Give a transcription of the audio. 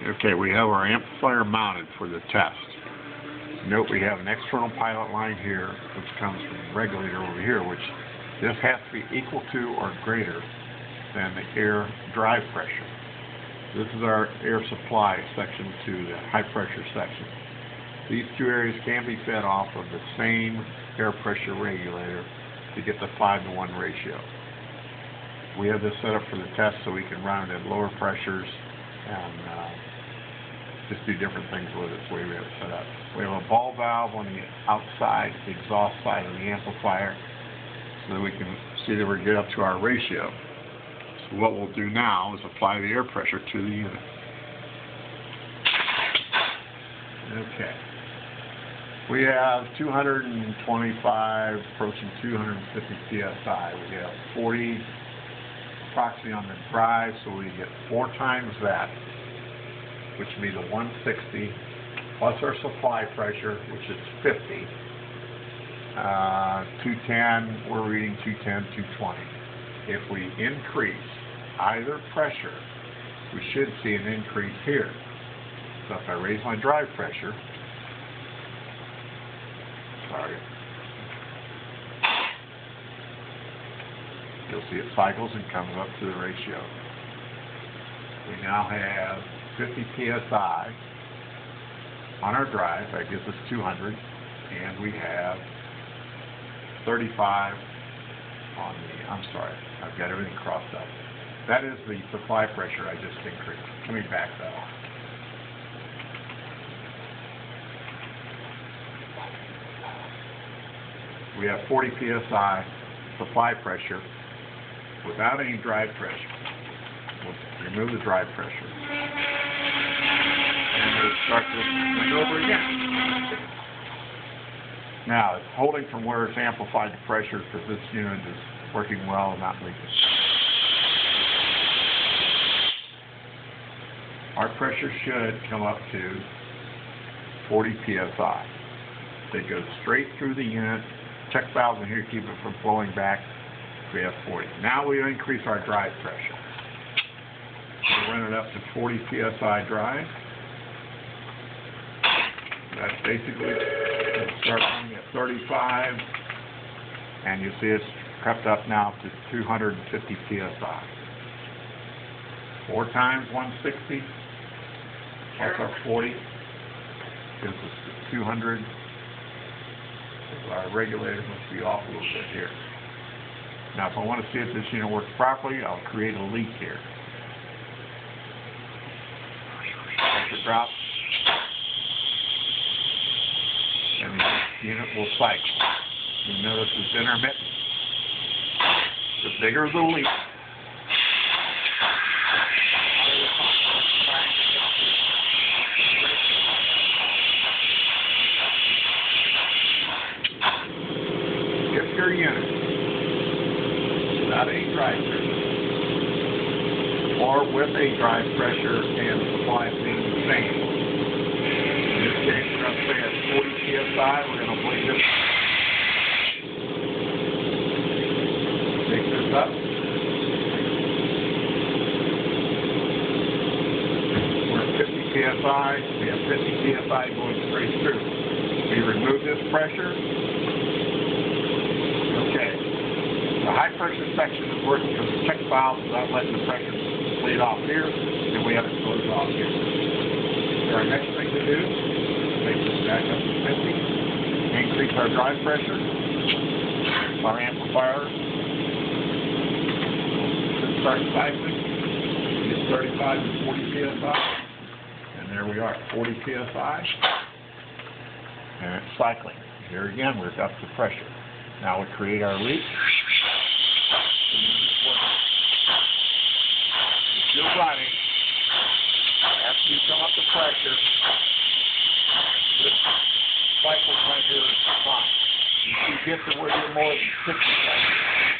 Okay, we have our amplifier mounted for the test. Note we have an external pilot line here, which comes from the regulator over here, which this has to be equal to or greater than the air drive pressure. This is our air supply section to the high pressure section. These two areas can be fed off of the same air pressure regulator to get the 5-to-1 ratio. We have this set up for the test so we can run it at lower pressures and just do different things with it. The way we have it set up. We have a ball valve on the outside, the exhaust side of the amplifier, so that we can see that we get up to our ratio. So what we'll do now is apply the air pressure to the unit. Okay. We have 225 approaching 250 psi. We have 40 approximately on the drive, so we get 4 times that, which would be the 160, plus our supply pressure, which is 50. 210, we're reading 210, 220. If we increase either pressure, we should see an increase here. So if I raise my drive pressure, you'll see it cycles and comes up to the ratio. We now have 50 psi on our drive. That gives us 200, and we have 35 on the, I'm sorry, I've got everything crossed up. That is the supply pressure I just increased. Let me back that off. We have 40 psi supply pressure without any drive pressure. We'll remove the drive pressure. And we'll start this thing over again. Now, it's holding from where it's amplified the pressure because this unit is working well and not leaking. Our pressure should come up to 40 psi. They go straight through the unit. Check valves in here to keep it from flowing back. We have 40. Now we increase our drive pressure. We'll run it up to 40 psi drive. That's basically, we'll start running at 35, and you see it's crept up now to 250 psi. 4 times 160, plus our 40, gives us 200. Our regulator must be off a little bit here. Now, if I want to see if this unit works properly, I'll create a leak here. Pressure drops, and the unit will cycle. You notice it's intermittent. The bigger the leak, if your unit without any drive pressure, or with a drive pressure and supply being the same. In this case, we're going to stay at 40 psi. We're going to bleed this. Take this up. We're at 50 psi. We have 50 psi going straight through. We remove this pressure. The high pressure section is working because the check valve is not letting the pressure bleed off here, and we have it closed off here. So our next thing to do is take this back up to 50, increase our drive pressure, our amplifier should start cycling, get 35 to 40 psi, and there we are, 40 psi, and it's cycling. Here again, we're up to pressure. Now we create our leak. It's still running. After you come up to pressure, this cycle right here is fine. If you get to where you're more than 60 seconds,